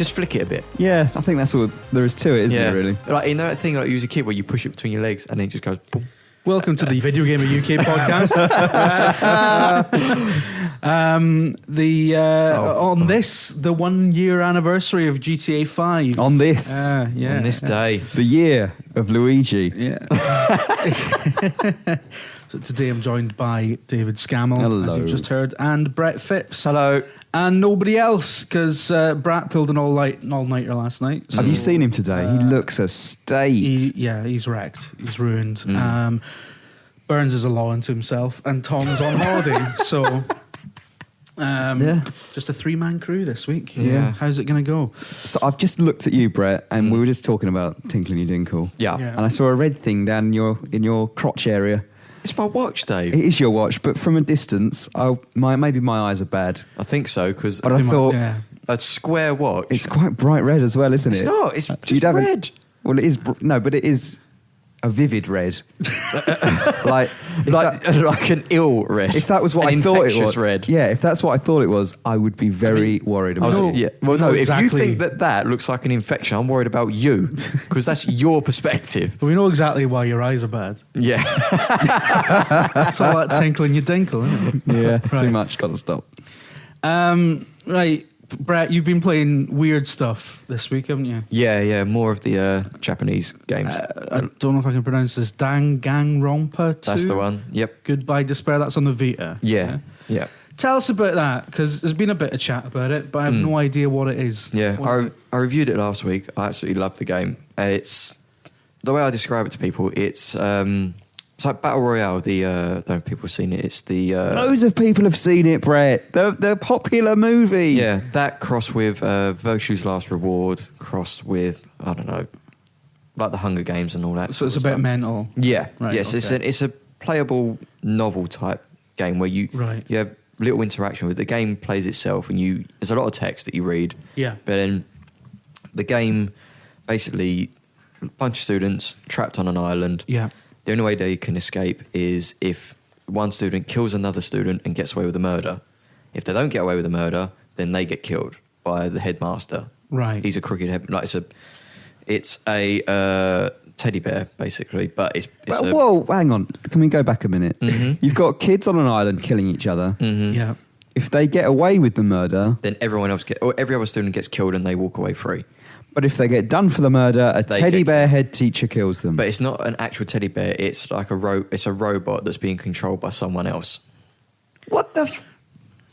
just flick it a bit. Yeah, I think that's all there is to it, isn't it, really? Like, you know that thing like you as a kid where you push it between your legs and then it just goes boom. Welcome to the Video Gamer UK podcast. On this, the 1 year anniversary of GTA 5. On this. On this day. The year of Luigi. Yeah. So today I'm joined by David Scammell, Hello. as you've just heard, and Brett Phipps. Hello. And nobody else, because Brett pulled an all-nighter last night. So Have you seen him today? He looks a state. he's wrecked. He's ruined. Burns is a law unto himself, and Tom's on holiday. So, just a 3-man crew this week. Yeah. How's it going to go? So I've just looked at you, Brett, and we were just talking about Tinkling Your Dinkle. Yeah. Yeah. And I saw a red thing down in your crotch area. It's my watch, Dave. It is your watch, but from a distance, maybe my eyes are bad. I think so, because But I thought a square watch. it's quite bright red as well, isn't it? It's not. It's just You'd have red. Well, it is. No, but it is a vivid red. like an ill red. if that was what An I thought it infectious was. red. Yeah, if that's what I thought it was, I would be very worried about it. Yeah. Well, no. exactly. If you think that looks like an infection, I'm worried about you because that's your perspective. But we know exactly why your eyes are bad. Yeah. It's all that tinkling your dinkle, isn't it? Yeah, Right. too much. Got to stop. Right, Brett, you've been playing weird stuff this week, haven't you? Yeah. More of the Japanese games. I don't know if I can pronounce this. Danganronpa 2? That's the one. Yep. Goodbye Despair. That's on the Vita. Yeah. Tell us about that, because there's been a bit of chat about it, but I have no idea what it is. Yeah. What is it? I reviewed it last week. I absolutely loved the game. It's the way I describe it to people. It's like Battle Royale. I don't know if people have seen it. It's the Loads of people have seen it, Brett. The popular movie. yeah, that cross with Virtue's Last Reward, cross with I don't know, like the Hunger Games and all that. So it's sort a of bit stuff. mental. Yeah. Right, Yes. okay. It's a playable novel type game where you have little interaction with the game. Plays itself, and there's a lot of text that you read. Yeah. But then the game basically a bunch of students trapped on an island. Yeah. The only way they can escape is if one student kills another student and gets away with a murder. If they don't get away with a murder, then they get killed by the headmaster. Right. He's a crooked head. Like it's a teddy bear basically, but it's Whoa, hang on. Can we go back a minute? Mhm. You've got kids on an island killing each other. Yeah. If they get away with the murder, then everyone else or every other student gets killed and they walk away free. but if they get done for the murder, a They teddy get- bear head teacher kills them. But it's not an actual teddy bear. It's like it's a robot that's being controlled by someone else. What the?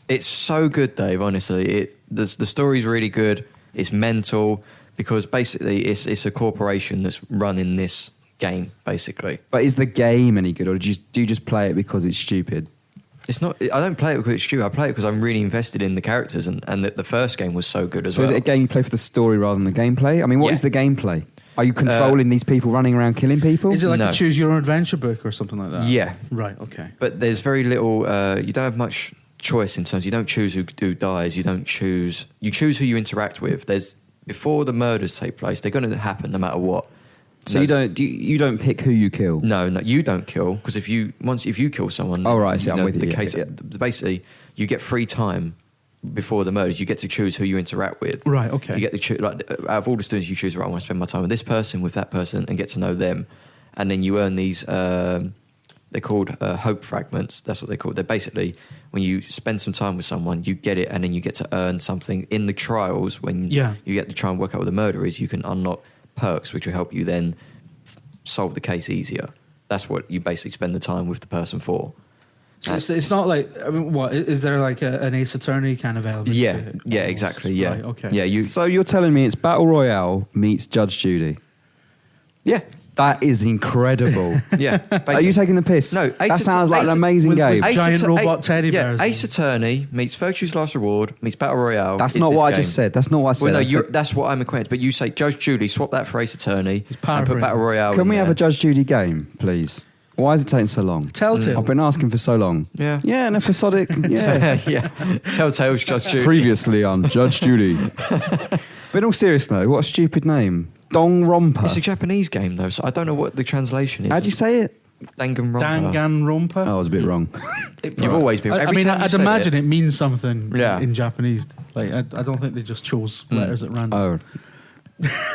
It's so good, Dave. Honestly, the story's really good. It's mental because basically it's a corporation that's running this game. Basically, But is the game any good, or do you just play it because it's stupid? it's not. I don't play it because it's stupid. I play it because I'm really invested in the characters, and the first game was so good as So well. is it a game you play for the story rather than the gameplay? I mean, what Yeah. is the gameplay? Are you controlling these people running around killing people? Is it like No. a choose your own adventure book or something like that? Yeah. Right, okay. But there's very little. You don't have much choice in terms. You don't choose who dies. You choose who you interact with. Before the murders take place, they're going to happen no matter what. So you don't pick who you kill? No, you don't kill because if you kill someone, Oh, right, I see, I'm with you, The yeah, case yeah. basically, you get free time before the murders. You get to choose who you interact with. Right, okay. You get to choose out of all the students you choose. Right, I want to spend my time with this person, with that person, and get to know them, and then you earn these. They're called hope fragments. That's what they're called. They're basically when you spend some time with someone, you get it, and then you get to earn something in the trials. When you get to try and work out what the murder is, you can unlock perks which will help you then solve the case easier. That's what you basically spend the time with the person for. So it's not like, I mean, what, is there like an Ace Attorney kind of element? Yeah, to it, yeah, almost? exactly. Yeah, Right, okay. Yeah, So you're telling me it's Battle Royale meets Judge Judy? yeah, That is incredible. yeah. Are you taking the piss? No, that sounds like an amazing with game. giant robot teddy Yeah, bears. Ace Attorney meets Virtue's Last Reward meets Battle Royale. That's is not this what I game. just said. That's not what I said. Well, no, I said- that's what I'm acquainted. But you say Judge Judy, swap that for Ace Attorney, and put paraphrasing. Battle Royale. Can in we have there. a Judge Judy game, please? Why is it taking so long? Telltale. I've been asking for so long. Yeah. Yeah, an episodic. Yeah. yeah, Telltale's Judge Judy. Previously on Judge Judy. But in all seriousness, though, what a stupid name. Dong Rompa. It's a Japanese game though, so I don't know what the translation is. How'd you say it? Danganronpa. Danganronpa. Oh, I was a bit wrong. You've always been. I Every mean, time you I'd say imagine it means something Yeah. in Japanese. Like, I don't think they just chose letters at random. Oh,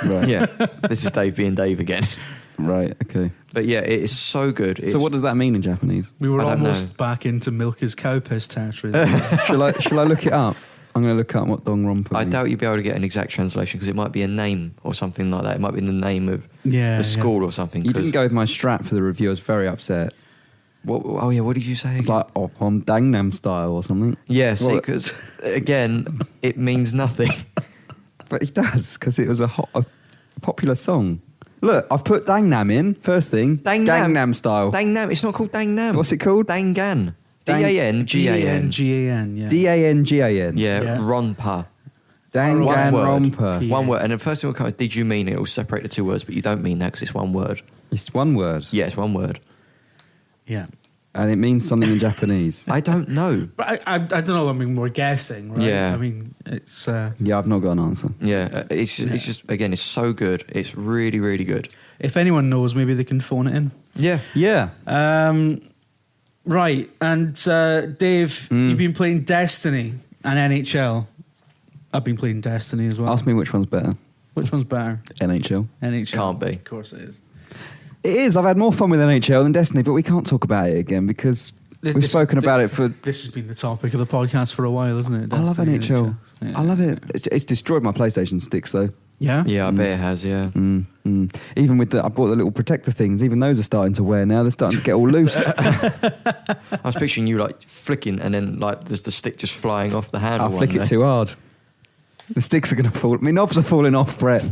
right. Yeah, this is Dave being Dave again. Right. Okay. But yeah, it is so good. It's, So what does that mean in Japanese? We were I don't almost know. back into milk is cow piss territory. Shall I look it up? I'm going to look up what Dong Rompa I means. doubt you'll be able to get an exact translation because it might be a name or something like that. It might be the name of Yeah, the school or something. You 'cause- didn't go with my strat for the review. I was very upset. Oh yeah, what did you say? It's again? like on Gangnam Style or something. Yeah, see, Well, because again, it means nothing. But it does, because it was a popular song. Look, I've put Dangnam in, first thing. Gangnam Style. Dangnam. It's not called Dangnam. What's it called? Dangan. Dangan. G-A-N, yeah. Dangan. Yeah, Yeah. Ronpa. Dangan One word. Rompa. Yeah. One word. And the first thing will come is, did you mean it? It will separate the two words, but you don't mean that because it's one word. It's one word. Yeah, it's one word. Yeah. And it means something in Japanese. I don't know. But I don't know, I mean, we're guessing, right? Yeah. I mean, it's... Yeah, I've not got an answer. Yeah, it's just again, it's so good. It's really, really good. if anyone knows, maybe they can phone it in. Yeah. Yeah. Right, and Dave, you've been playing Destiny and NHL. I've been playing Destiny as well. Ask me which one's better. Which one's better? NHL. NHL. Can't be. Of course it is. It is. I've had more fun with NHL than Destiny, but we can't talk about it again because we've spoken about it for... This has been the topic of the podcast for a while, isn't it? I love Destiny, NHL. Yeah. I love it. It's destroyed my PlayStation sticks, though. Yeah? Yeah, I bet it has. Yeah. Even with I bought the little protector things. Even those are starting to wear now. They're starting to get all loose. I was picturing you like flicking and then like there's the stick just flying off the handle. I'll flick it too hard. The sticks are going to fall. My knobs are falling off, Brett.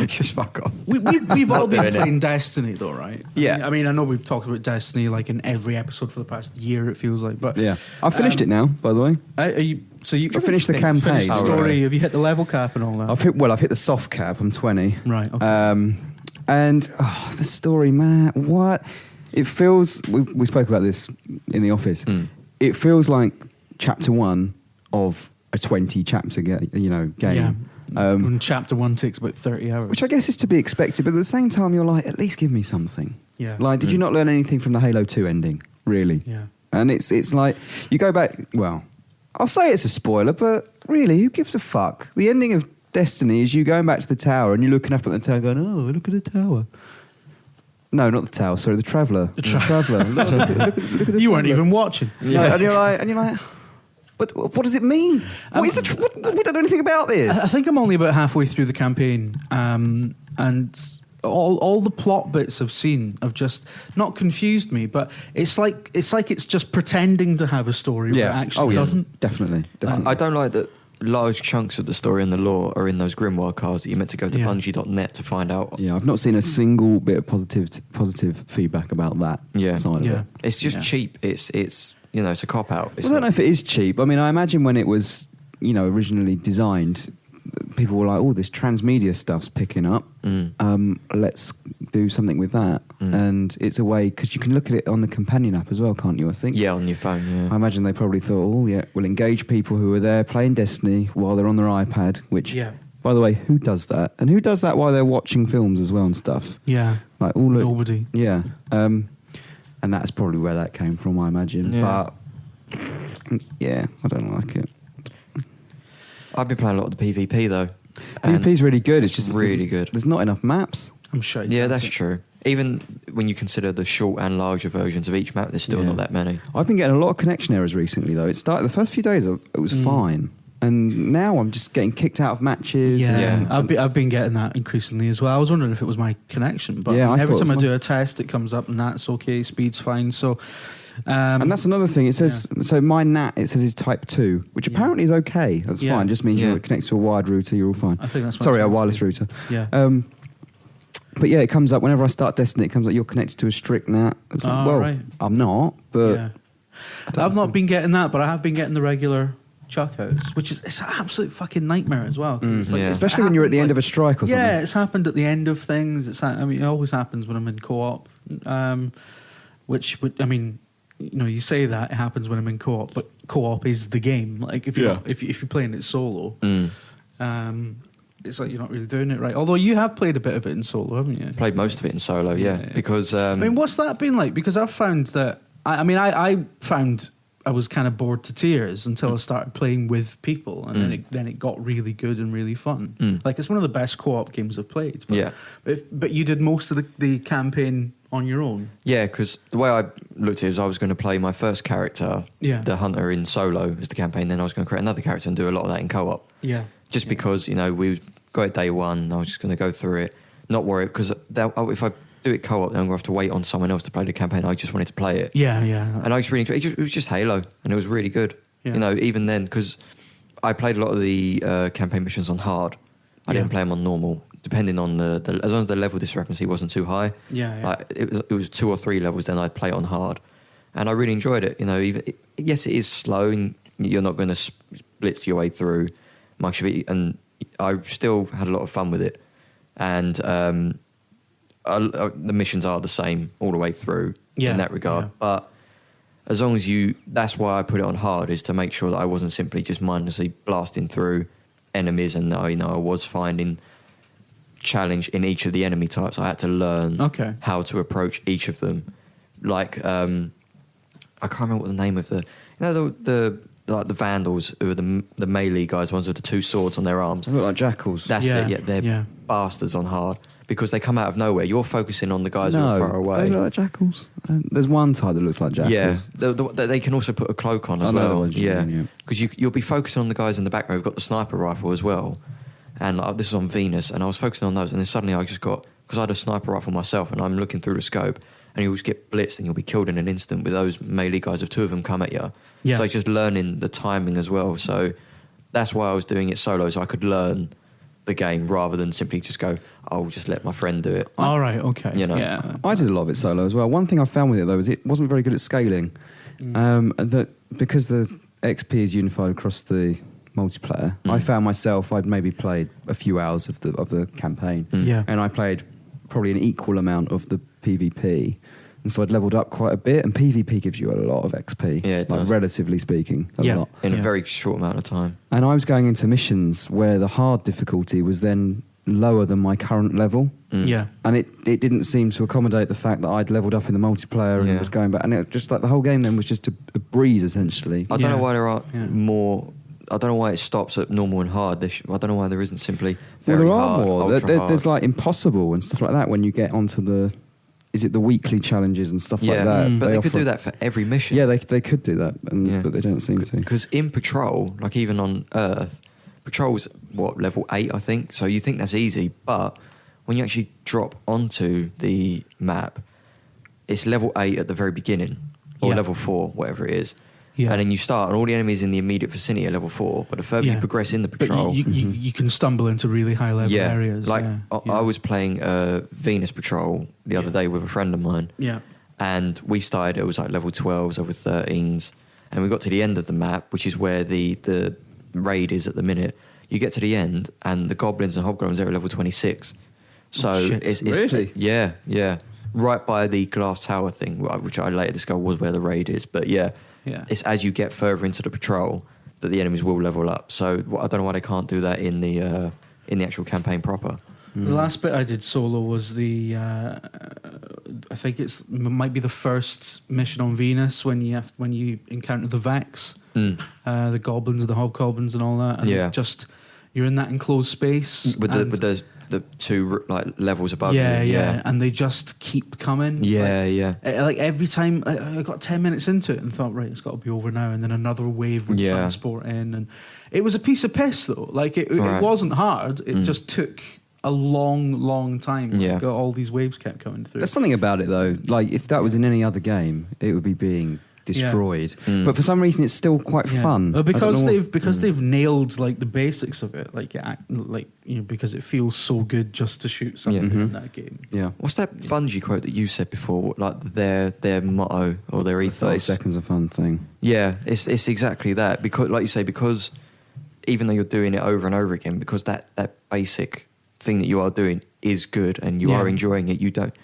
Just fuck off. We've all Not been doing it. playing Destiny, though, right? Yeah. I mean, I know we've talked about Destiny like in every episode for the past year, it feels like. But Yeah, I finished it now. By the way, Are you, so you I finished the campaign. finished the Oh, story? right. Have you hit the level cap and all that? I've hit the soft cap. I'm 20. Right. Okay. And the story, man, what it feels. We spoke about this in the office. It feels like chapter 1 of a 20 chapter game. Yeah. And chapter 1 takes about 30 hours. Which I guess is to be expected, but at the same time, you're like, at least give me something. Yeah. Like, did you not learn anything from the Halo 2 ending? Really? Yeah. And it's like, you go back, well, I'll say it's a spoiler, but really, who gives a fuck? The ending of Destiny is you going back to the tower and you're looking up at the tower going, oh, look at the tower. No, not the tower, sorry, the Traveller. The Traveller. Look at the You weren't Traveller. even watching. No, and you're like, but what does it mean? What is we don't know anything about this. I think I'm only about halfway through the campaign, and all the plot bits I've seen have just not confused me, but it's like it's just pretending to have a story, but it actually doesn't. Definitely. I don't like that large chunks of the story and the lore are in those Grimoire cards that you're meant to go to Yeah. Bungie.net to find out. Yeah, I've not seen a single bit of positive feedback about that Yeah. side of Yeah. it. It's just Yeah. cheap. It's it's a cop out. I don't know if it is cheap. I mean, I imagine when it was, originally designed, people were like, "Oh, this transmedia stuff's picking up. Let's do something with that." And it's a way because you can look at it on the companion app as well, can't you? I think. Yeah, on your phone. I Yeah. imagine they probably thought, "Oh, yeah, we'll engage people who are there playing Destiny while they're on their iPad." Which, Yeah. by the way, who does that? And who does that while they're watching films as well and stuff? Yeah. Like, oh look, Nobody. yeah. And that's probably where that came from, I imagine. Yeah. But yeah, I don't like it. I've been playing a lot of the PvP though. PvP's really good. It's just really good. There's not enough maps. I'm sure. it's Yeah, not that's it. true. Even when you consider the short and larger versions of each map, there's still Yeah. not that many. I've been getting a lot of connection errors recently, though. It started the first few days. It was fine, and now I'm just getting kicked out of matches. Yeah, Yeah. I've been getting that increasingly as well. I was wondering if it was my connection, but Yeah, I every thought it time I was do a test, it comes up and that's okay, speed's fine. So, And that's another thing. It says so. My NAT it says is Type 2, which apparently is okay. That's Yeah. fine. Just means Yeah. you're connected to a wired router. You're all fine. I think that's what Sorry, it's a meant to wireless be. router. Yeah. But yeah, it comes up whenever I start Destiny. It comes up you're connected to a strict NAT. It's like, Oh, well, right. I'm not, but Yeah. I've not been getting that, but I have been getting the regular chuckouts, which is it's an absolute fucking nightmare as well. 'cause it's yeah. it's especially when you're at the end of a happened, strike or something. Yeah, it's happened at the end of things. I mean, it always happens when I'm in co-op. Which would, I mean, you say that it happens when I'm in co-op, but co-op is the game. Like if you're if you're playing it solo, it's like you're not really doing it right. Although you have played a bit of it in solo, haven't you? Played most of it in solo, yeah. Yeah. Because I mean, what's that been like? Because I've found that I found I was kind of bored to tears until I started playing with people, and then it got really good and really fun. Like, it's one of the best co-op games I've played. But, Yeah. but you did most of the campaign on your own. Yeah, because the way I looked at it was I was going to play my first character, Yeah. the hunter, in solo as the campaign. Then I was going to create another character and do a lot of that in co-op. Yeah. Just because, you know, we got it day one, I was just going to go through it, not worry, because if I do it co-op, then I'm going to have to wait on someone else to play the campaign. I just wanted to play it. Yeah, yeah. And I just really enjoyed it. It was just Halo, and it was really good. Yeah. You know, even then, because I played a lot of the campaign missions on hard. I didn't play them on normal, depending on the as long as the level discrepancy wasn't too high. Yeah, yeah. Like, it was 2 or 3 levels, then I'd play it on hard. And I really enjoyed it. You know, yes, it is slow, and you're not going to blitz your way through much of it, and I still had a lot of fun with it. And the missions are the same all the way through in that regard. Yeah. But as long as that's why I put it on hard, is to make sure that I wasn't simply just mindlessly blasting through enemies, and I was finding challenge in each of the enemy types. I had to learn how to approach each of them. Like, I can't remember what the name of the Vandals, who are the melee guys, ones with the 2 swords on their arms. They look like jackals. That's it. Yeah, they're bastards on hard because they come out of nowhere. You're focusing on the guys who are far away. They look like jackals. There's one type that looks like jackals. Yeah, they can also put a cloak on as well. Yeah, because you'll be focusing on the guys in the background who've got the sniper rifle as well. And this was on Venus, and I was focusing on those, and then suddenly I just got, because I had a sniper rifle myself, and I'm looking through the scope, and you'll just get blitzed, and you'll be killed in an instant with those melee guys if 2 of them come at you. Yeah. So it's just learning the timing as well. So that's why I was doing it solo, so I could learn the game rather than simply just go, I'll just let my friend do it. All right, okay. You know. Yeah. I did a lot of it solo as well. One thing I found with it, though, is it wasn't very good at scaling. That because the XP is unified across the multiplayer, I found myself, I'd maybe played a few hours of the campaign, and I played probably an equal amount of the PvP, and so I'd leveled up quite a bit. And PvP gives you a lot of XP, Yeah, it like does. relatively speaking, a lot. In a very short amount of time. And I was going into missions where the hard difficulty was then lower than my current level. Yeah. And it didn't seem to accommodate the fact that I'd leveled up in the multiplayer and was going back. And it just like the whole game then was just a breeze, essentially. I don't know why there aren't more. I don't know why it stops at normal and hard. I don't know why there isn't simply very there are hard, more. ultra hard. There's like impossible and stuff like that when you get onto is it the weekly challenges and stuff like that? But they could offer- do that for every mission. Yeah, they could do that, but they don't seem to. Because in Patrol, like even on Earth, Patrol's level 8, I think. So you think that's easy, but when you actually drop onto the map, it's level 8 at the very beginning, or level 4, whatever it is. Yeah. And then you start, and all the enemies in the immediate vicinity are level 4. But the further you progress in the Patrol, but you can stumble into really high level areas. Like I was playing Venus Patrol the other day with a friend of mine. Yeah. And we started, it was like level 12s, over 13s. And we got to the end of the map, which is where the raid is at the minute. You get to the end, and the goblins and hobgoblins are at level 26. So it's really? Yeah. Right by the glass tower thing, which I later discovered was where the raid is. But it's as you get further into the patrol that the enemies will level up. So I don't know why they can't do that in the actual campaign proper. The last bit I did solo was I think might be the first mission on Venus when you encounter the Vex, the goblins, the hobgoblins, and all that. And you're in that enclosed space with the 2 like levels above you. Yeah, and they just keep coming. Like every time I got 10 minutes into it and thought, right, it's got to be over now, and then another wave would transport in, and it was a piece of piss though. Like it wasn't hard. It just took a long time. Got all these waves kept coming through. There's something about it though. Like if that was in any other game, it would be being destroyed. But for some reason, it's still quite fun. Well, because they've nailed like the basics of it. Because it feels so good just to shoot something in that game. Yeah. What's that Bungie quote that you said before? Like their motto or their ethos. 30 seconds of fun thing. Yeah, it's exactly that. Because, like you say, because even though you're doing it over and over again, because that basic thing that you are doing is good and you are enjoying it, you don't.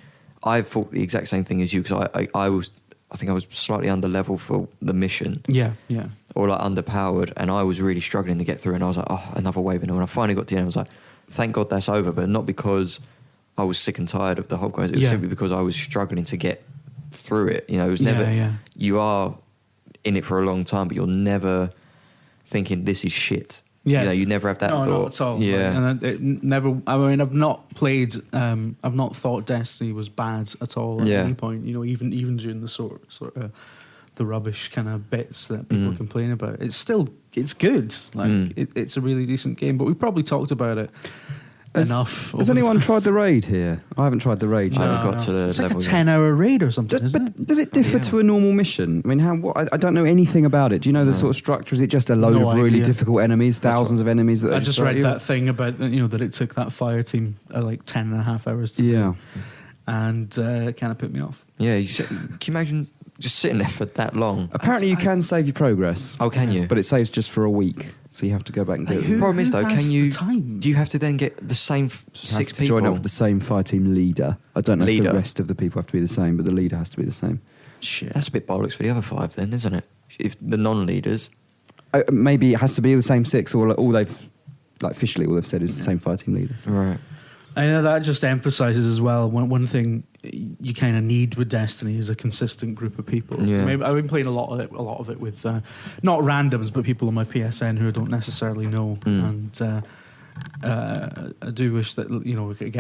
I thought the exact same thing as you because I think I was slightly under level for the mission. Yeah. Or like underpowered, and I was really struggling to get through. And I was like, oh, another wave. And when I finally got to the end, I was like, thank God that's over. But not because I was sick and tired of the hobgoblins. It was simply because I was struggling to get through it. You know, it was never. You are in it for a long time, but you're never thinking this is shit. Yeah. You know, you never have that No, thought. not at all. Yeah. And it never. I mean, I've not played. I've not thought Destiny was bad at all at any point. You know, even during the sort of the rubbish kind of bits that people complain about, it's good. Like it's a really decent game. But we probably talked about it enough. Has anyone tried the raid here? I haven't tried the raid yet. I haven't got to the It's level like a yet. 10-hour raid or something, isn't it? But does it differ to a normal mission? I mean, I don't know anything about it. Do you know the sort of structure? Is it just a load No of really idea. difficult enemies, thousands of enemies that I they just throw read you? that thing about that it took that fire team like 10.5 hours to Yeah. do, and it kind of put me off. Yeah, can you imagine just sitting there for that long? Apparently, you can save your progress. Oh, can you? But it saves just for a week, so you have to go back and do Like, it. who- You Problem is though, has can you? the time? Do you have to then get the same have six to people? join up with the same fire team leader. I don't know if Leader. the rest of the people have to be the same, but the leader has to be the same. Shit. That's a bit bollocks for the other 5, then, isn't it? If the non-leaders. Maybe it has to be the same 6, or all they've, like officially, all they've said is the same fire team leader. Right. I know that just emphasizes as well one thing you kind of need with Destiny is a consistent group of people. Yeah. Maybe I've been playing a lot of it with not randoms, but people on my PSN who I don't necessarily know, and I do wish that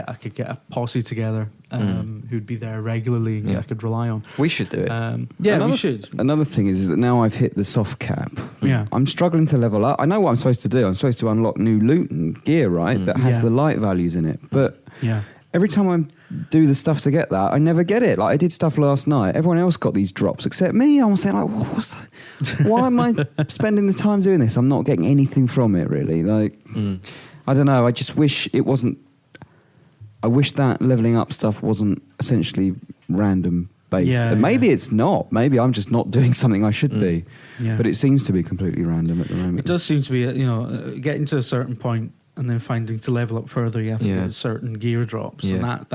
I could get a posse together who'd be there regularly and I could rely on. We should do it. We should. Another thing is that now I've hit the soft cap. Yeah. I'm struggling to level up. I know what I'm supposed to do. I'm supposed to unlock new loot and gear, right? That has Yeah. the light values in it. But Yeah. every time I do the stuff to get that, I never get it. Like I did stuff last night. Everyone else got these drops except me. I was saying like, why am I spending the time doing this? I'm not getting anything from it really. Like, I don't know. I just wish it wasn't. I wish that leveling up stuff wasn't essentially random based. Yeah, And maybe it's not. Maybe I'm just not doing something I should be. Yeah. But it seems to be completely random at the moment. It does seem to be, getting to a certain point and then finding to level up further, you have to get certain gear drops, and that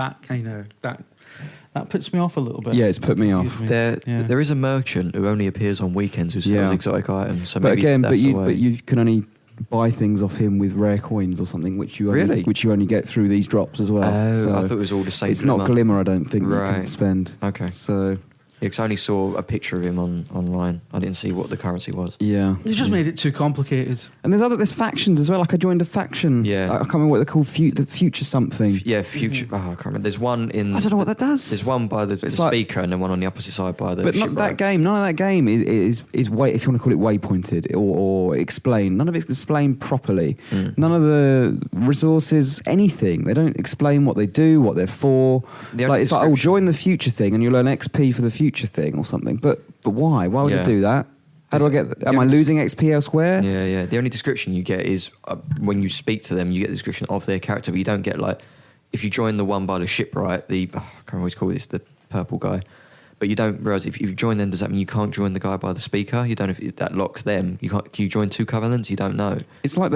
puts me off a little bit. Yeah, it's put me off. Confused me. There is a merchant who only appears on weekends who sells exotic items. So But maybe again, that's the way. but you can only buy things off him with rare coins or something, which you only get through these drops as well. Oh, So I thought it was all the same. it's not glimmer, I don't think. You can Right. spend. Okay. So Yeah, 'cause I only saw a picture of him online. I didn't see what the currency was. yeah, They just made it too complicated. and there's factions as well. Like I joined a faction. Yeah. I can't remember what they're called. The future something. Yeah, future. Oh, I can't remember. There's one in. I don't know what that does. There's one by the It's like- speaker, and then one on the opposite side by the. But not that shipwright. game. None of that game is way, if you want to call it waypointed or explained. None of it's explained properly. None of the resources, anything. They don't explain what they do, what they're for. The only Like it's like, description- join the future thing, and you'll earn XP for the future thing or something. But why? Why would Yeah. you do that? How do I get? Am I losing XP elsewhere? Yeah. The only description you get is when you speak to them, you get the description of their character, but you don't get like if you join the one by the shipwright, I can't remember what he's called. It's the purple guy. But you don't realise if you join them, does that mean you can't join the guy by the speaker? You don't know if that locks them. You can't. Can you join 2 covenants? You don't know. It's like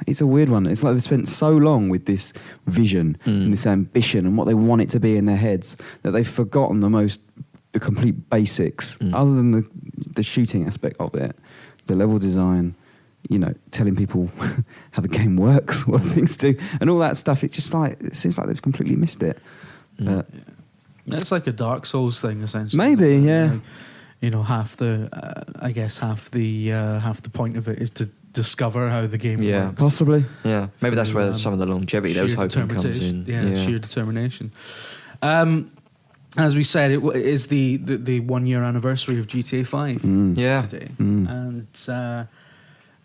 it's a weird one. It's like they've spent so long with this vision and this ambition and what they want it to be in their heads that they've forgotten the complete basics, other than the shooting aspect of it, the level design, telling people how the game works, what things do, and all that stuff. It's just like, it seems like they've completely missed it. It's like a Dark Souls thing, essentially. Maybe, yeah. Like, half the point of it is to discover how the game Yeah. works. Possibly. Yeah, maybe that's where Through, some of the longevity they was sheer hoping comes in. determination. Sheer determination. As we said, it is the 1 year anniversary of GTA 5 Yeah. today, and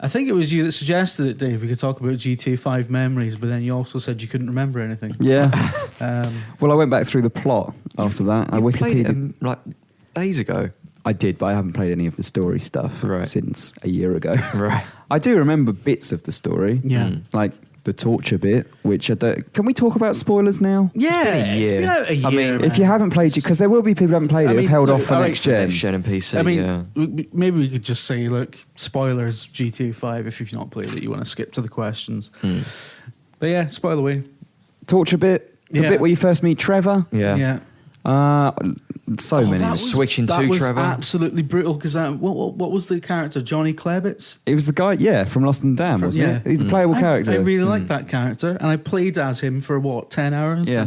I think it was you that suggested it, Dave. We could talk about GTA 5 memories, but then you also said you couldn't remember anything. Yeah. Um, Well, I went back through the plot after that. I You played Wikipedia. it like days ago. I did, but I haven't played any of the story stuff Right. since a year ago. Right. I do remember bits of the story. Yeah. Like the torture bit, which I don't... Can we talk about spoilers now? yeah, been a year. It's been out a year. I mean, man. If you haven't played it, because there will be people who haven't played I it, mean, have held look, off for all right, next gen. Next gen and PC. I mean, yeah. maybe we could just say, look, spoilers, GTA 5, if you've not played it, you want to skip to the questions. But yeah, spoil away. Torture bit, the Yeah. bit where you first meet Trevor. Yeah. So Oh, many. that was- Switching that to was Trevor. absolutely brutal, because what was the character? Johnny Klebitz? It was the guy, from Lost and Damned, wasn't yeah. it? He's the playable character. I really liked that character, and I played as him for 10 hours, Yeah.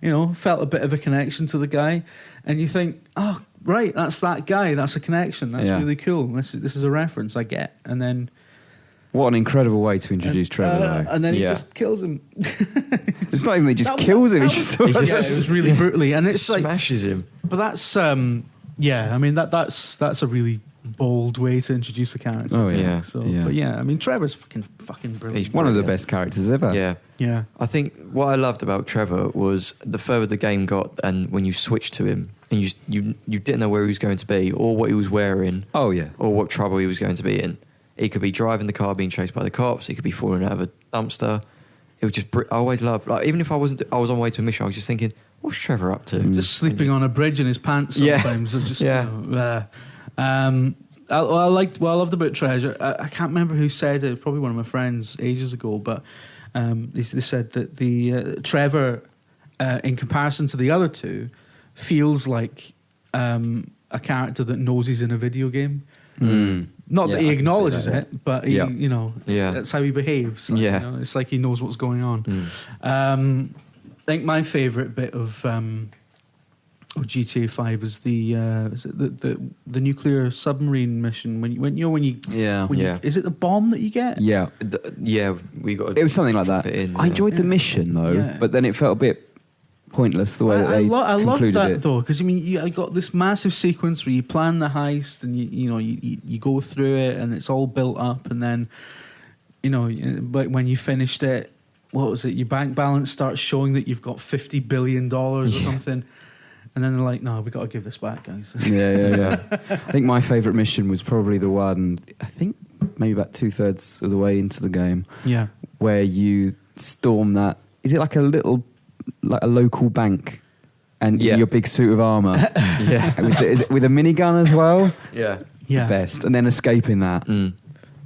and felt a bit of a connection to the guy. And you think, oh, right, that's that guy. That's a connection. That's Yeah. really cool. This is a reference I get. And then What an incredible way to introduce Trevor, though. and then he Yeah. just kills him. It's not even that he just That- kills him. that He was- just yeah, it was really brutally, and it's like, smashes him. but that's yeah. I mean that's a really bold way to introduce a character. Oh, yeah. Yeah. So, Yeah. but yeah, I mean Trevor's fucking brilliant. He's one of the brilliant. best characters ever. Yeah. Yeah. I think what I loved about Trevor was the further the game got, and when you switched to him, and you didn't know where he was going to be, or what he was wearing, Oh, yeah. or what trouble he was going to be in. He could be driving the car, being chased by the cops. He could be falling out of a dumpster. It was just. I always loved. Like, even if I was on my way to a mission, I was just thinking, what's Trevor up to? Just sleeping on a bridge in his pants Yeah. sometimes. It's just, Yeah. you know, what I loved about Treasure, I can't remember who said it. It was probably one of my friends ages ago, but they said that the Trevor, in comparison to the other two, feels like a character that knows he's in a video game. Not Yeah, that I he can see acknowledges that, it, but he, Yeah. you know, Yeah. that's how he behaves. Like, Yeah. you know, it's like he knows what's going on. I think my favourite bit of GTA 5 is the nuclear submarine mission when you Yeah. Yeah. is it the bomb that you get? Yeah. Yeah, we got. It was something like drop that. it in, I yeah. enjoyed the mission, though, Yeah. but then it felt a bit pointless the way that they I love concluded that it. though, because I mean, I got this massive sequence where you plan the heist and you go through it and it's all built up, and then but when you finished it, what was it? Your bank balance starts showing that you've got $50 billion or something, and then they're like, "No, we got to give this back, guys." Yeah. I think my favourite mission was probably the one, I think maybe about 2/3 of the way into the game, Yeah. where you storm that. Is it like a local bank? And Yeah. in your big suit of armour. Yeah. with a minigun as well. Yeah. Yeah. The best. And then escaping that.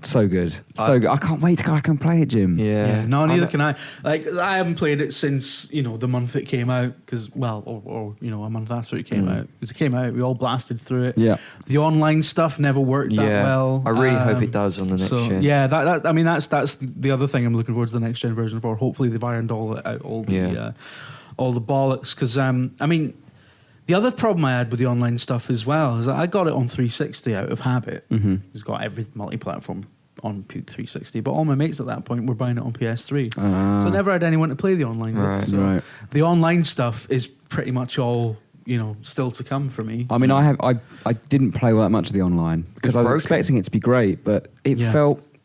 So good. So good. I can't wait to go back and play it, Jim. Yeah. No, neither can I. Like, I haven't played it since the month it came out, because or a month after it came out. Because it came out, we all blasted through it. Yeah. The online stuff never worked that Yeah. well. I really hope it does on the next gen. Yeah, that I mean that's the other thing I'm looking forward to the next gen version for. Hopefully they've ironed all the bollocks. Because I mean, the other problem I had with the online stuff as well is that I got it on 360 out of habit. It's got every multi-platform on 360, but all my mates at that point were buying it on PS3, so I never had anyone to play the online with. Right. So Right. the online stuff is pretty much all still to come for me. I mean, I didn't play all that much of the online because I was broken. expecting it to be great, but it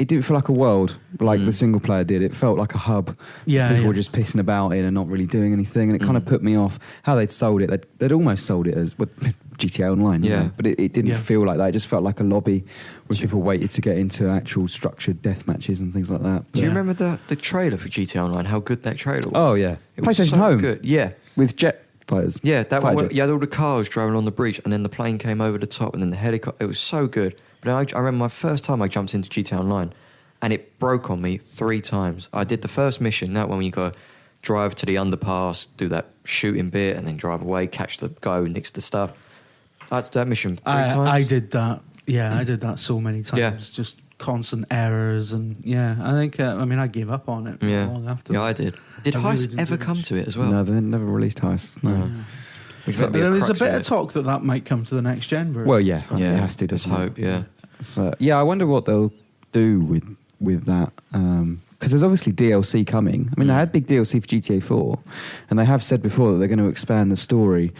didn't feel like a world like the single player did. It felt like a hub. People were just pissing about in and not really doing anything, and it kind of put me off how they'd sold it. They'd almost sold it as GTA Online, Yeah. but it didn't feel like that. It just felt like a lobby where people waited to get into actual structured death matches and things like that. Do you remember the trailer for GTA Online? How good that trailer was? Oh, yeah. It was PlayStation so Home. good. Yeah. With jet fighters. Yeah, that Fighter one. jets. You had all the cars driving on the bridge, and then the plane came over the top, and then the helicopter. It was so good. But I remember my first time I jumped into GTA Online, and it broke on me 3 times. I did the first mission, that one when you got to drive to the underpass, do that shooting bit, and then drive away, catch the guy who nicks the stuff. I did that mission 3 times. I did that. Yeah, I did that so many times. Yeah. Just constant errors, and I think I gave up on it long after. Yeah, I did. Did I really Heist didn't ever do come much. to it as well? No, they never released Heist. No. Except There's a crux bit in of it. talk that might come to the next gen version. Well, yeah, Yeah, it has to. let's doesn't it? hope. Yeah. So, yeah, I wonder what they'll do with that. Because there's obviously DLC coming. I mean, they had big DLC for GTA 4, and they have said before that they're going to expand the story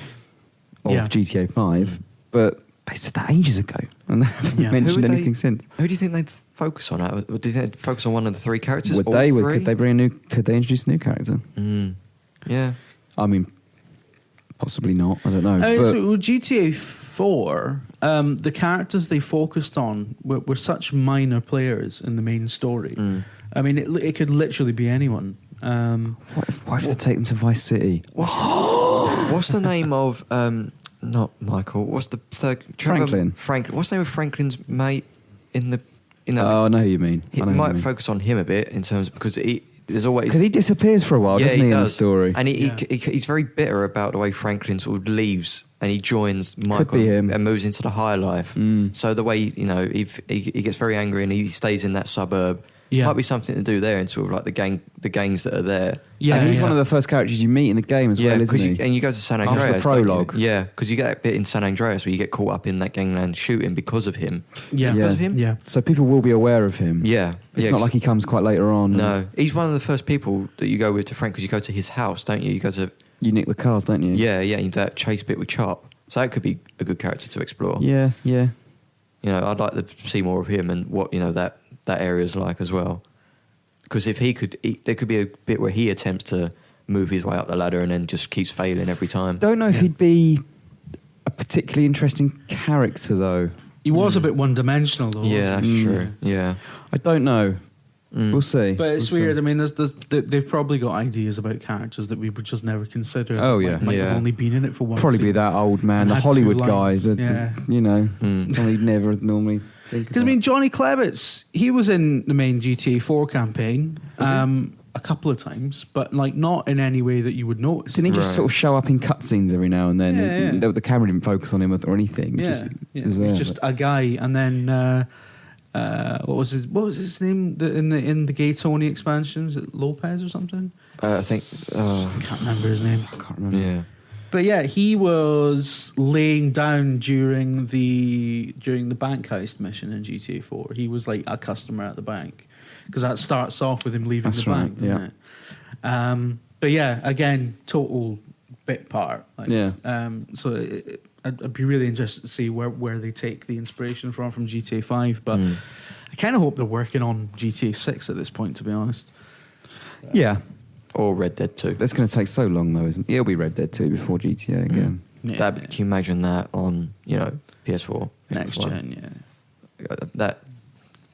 of GTA 5, but they said that ages ago, and they haven't Yeah. mentioned Who would anything they- since. Who do you think they'd focus on? Do you think they'd focus on one of the 3 characters? Would All they? 3? Could they bring a new? Could they introduce a new character? Yeah. I mean, possibly not. I don't know. I mean, but so with GTA 4, the characters they focused on were such minor players in the main story. I mean, it could literally be anyone. what if they take them to Vice City? What's the name of not Michael? What's the third? Franklin. Franklin. What's the name of Franklin's mate in the? Oh, I know who you mean. He I know who you might mean. focus on him a bit in terms because there's always Because he disappears for a while, doesn't he, in the does. story? And he's very bitter about the way Franklin sort of leaves and he joins be Michael him. and moves into the higher life. So the way he gets very angry and he stays in that suburb Yeah. Might be something to do there and sort of like the gangs that are there. Yeah, and he's yeah. one of the first characters you meet in the game as well, isn't he? And you go to San After the Andreas. don't you? prologue. Yeah, because you get that bit in San Andreas where you get caught up in that gangland shooting because of him. Yeah. Because of him? Yeah. So people will be aware of him. Yeah. It's yeah, not like he comes quite later on. No, he's one of the first people that you go with to Frank because you go to his house, don't you? You go to You nick the cars, don't you? yeah, you do that chase bit with Chop. So that could be a good character to explore. Yeah, yeah. You know, I'd like to see more of him and what that area's like as well. Because if there could be a bit where he attempts to move his way up the ladder and then just keeps failing every time. Don't know if he'd be a particularly interesting character though. He was a bit one-dimensional, though. Yeah, that's wasn't he? true. Yeah. I don't know. We'll see. But it's We'll weird. see. I mean, they've probably got ideas about characters that we would just never consider. Oh, yeah. Might Yeah. have only been in it for one. Probably be scene. that old man, And the had two Hollywood guy. lines. Someone you'd never normally think Because I mean, Johnny Klevitz, he was in the main GTA 4 campaign a couple of times, but like not in any way that you would notice. Didn't he just Right. sort of show up in cutscenes every now and then? Yeah, and yeah. The camera didn't focus on him or anything. Yeah, Just, yeah. he was He was there, just but- a guy, and then what was his name in the Gay Tony expansion? Was it Lopez or something? I think. I can't remember his name. I can't remember. Yeah. But yeah, he was laying down during the bank heist mission in GTA 4. He was like a customer at the bank because that starts off with him leaving That's the right, bank, doesn't it? But yeah, again, total bit part. Like, Yeah. So I'd be really interested to see where they take the inspiration from GTA 5. But I kind of hope they're working on GTA 6 at this point, to be honest. Yeah. Or Red Dead 2. That's going to take so long, though, isn't it? It'll be Red Dead 2 before GTA again. Yeah, Can you imagine that on PS4 next Xbox One? gen, yeah. That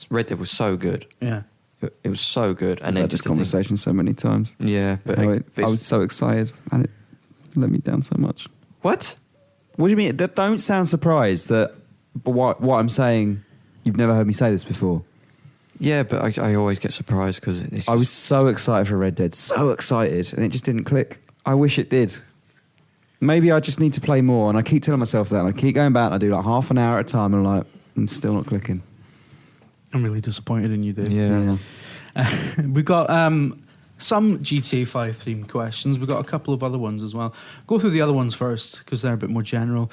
Red Dead was so good. Yeah. It was so good, and I've then had this just to think- conversation so many times. Yeah, but How but I it's- was so excited, and it let me down so much. what? What do you mean? Don't sound surprised that what I'm saying. You've never heard me say this before. Yeah, but I always get surprised because I was so excited for Red Dead, so excited, and it just didn't click. I wish it did. Maybe I just need to play more, and I keep telling myself that, and I keep going back, and I do like half an hour at a time, and I'm like, I'm still not clicking. I'm really disappointed in you, Dave. Yeah. We've got some GTA 5 themed questions. We've got a couple of other ones as well. Go through the other ones first because they're a bit more general.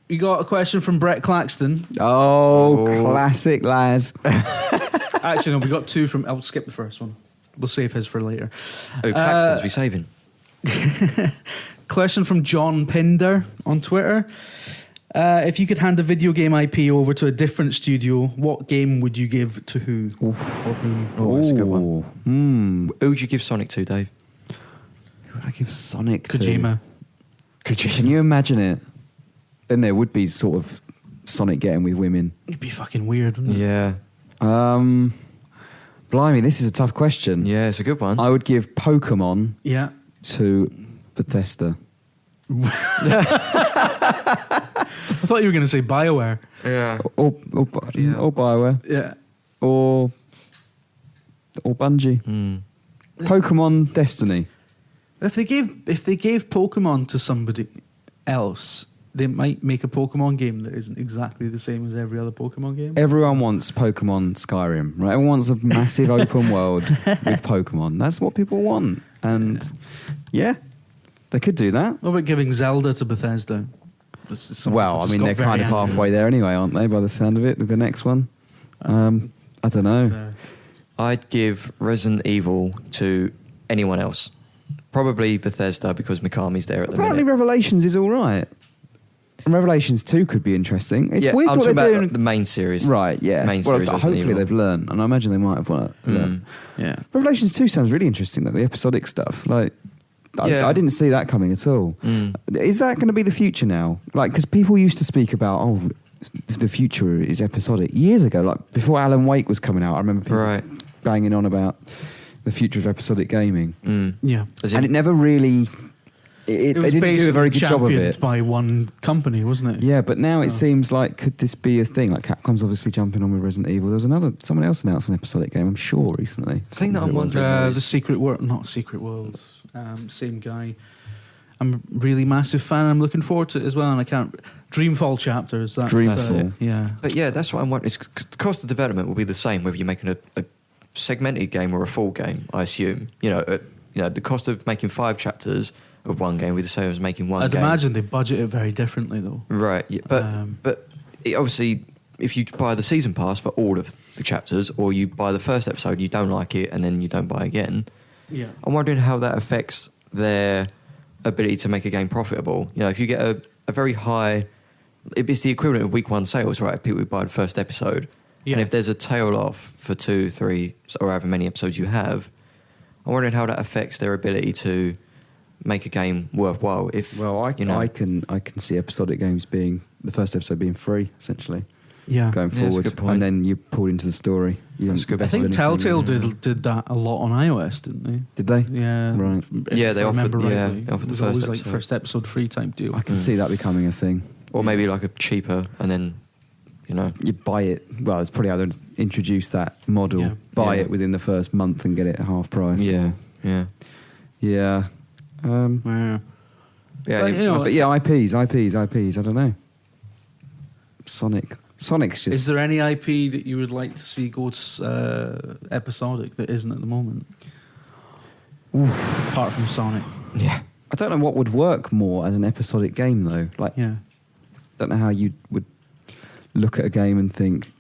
We got a question from Brett Claxton. Oh, classic, lads. Actually, no, we got two from. I'll skip the first one. We'll save his for later. Oh, Claxton's we saving. Question from John Pinder on Twitter. If you could hand a video game IP over to a different studio, what game would you give to who? Or whom? Oh, that's a good one. Who would you give Sonic to, Dave? Who would I give Sonic to? Kojima. Can you imagine it? Then there would be sort of Sonic getting with women. It'd be fucking weird, wouldn't it? Yeah. Blimey, this is a tough question. Yeah, it's a good one. I would give Pokemon Yeah. to Bethesda. I thought you were going to say BioWare. Yeah. Or hell. BioWare. Yeah. Or Bungie. Pokemon Destiny. If they gave Pokemon to somebody else, they might make a Pokemon game that isn't exactly the same as every other Pokemon game. Everyone wants Pokemon Skyrim, right? Everyone wants a massive open world with Pokemon. That's what people want. And yeah, they could do that. What about giving Zelda to Bethesda? This is something Well, that I just mean, got they're very kind of angry. halfway there anyway, aren't they, by the sound of it, with the next one? I don't know. So, I'd give Resident Evil to anyone else. Probably Bethesda because Mikami's there at the Apparently minute. Revelations is all right. And Revelations 2 could be interesting. It's yeah, weird I'm what talking they're about doing. the main series. Right, yeah. Main Well, series Resident hopefully Evil. they've learned, and I imagine they might have learned. yeah. Revelations 2 sounds really interesting, though, the episodic stuff. Like, Yeah. I didn't see that coming at all. Is that going to be the future now? Like, because people used to speak about, the future is episodic years ago. Like, before Alan Wake was coming out, I remember people banging on about the future of episodic gaming. Yeah. And it never really... They was didn't do a very good job of championed it. by one company, wasn't it? Yeah, but now it So- seems like, could this be a thing? Like, Capcom's obviously jumping on with Resident Evil. There was someone else announced an episodic game, I'm sure, recently. The thing that I'm wondering The Secret World, not Secret Worlds, same guy. I'm a really massive fan. I'm looking forward to it as well, and I can't. Dreamfall chapters. That's, Dreamfall. yeah. But yeah, that's what I'm wondering. The cost of development will be the same whether you're making a segmented game or a full game, I assume. The cost of making 5 chapters of one game will be the same as making one game. I'd imagine they budget it very differently, though. Right, yeah, but obviously, if you buy the season pass for all of the chapters, or you buy the first episode, you don't like it, and then you don't buy again. Yeah. I'm wondering how that affects their ability to make a game profitable. If you get a very high, it's the equivalent of week 1 sales, right? People who buy the first episode, Yeah. and if there's a tail off for 2, 3, or however many episodes you have, I'm wondering how that affects their ability to make a game worthwhile. I can see episodic games being the first episode being free essentially. Yeah. Going Yeah, that's a forward, good point. and then you pulled into the story. You That's a good don't I think invest anything. Telltale did that a lot on iOS, didn't they? Did they? Yeah. Right. Yeah, they If I offered- remember yeah, rightly. they offered It the was first always episode. like first episode free type deal. I can see that becoming a thing. Or maybe like a cheaper, and then, You buy it. Well, it's probably how they introduce that model. Yeah. Buy Yeah. it within the first month and get it at half price. yeah. Yeah. Yeah. Yeah, But, you know, But yeah, IPs. I don't know. Sonic's just. Is there any IP that you would like to see go episodic that isn't at the moment? Apart from Sonic. yeah. I don't know what would work more as an episodic game though. Like, Yeah. don't know how you would look at a game and think,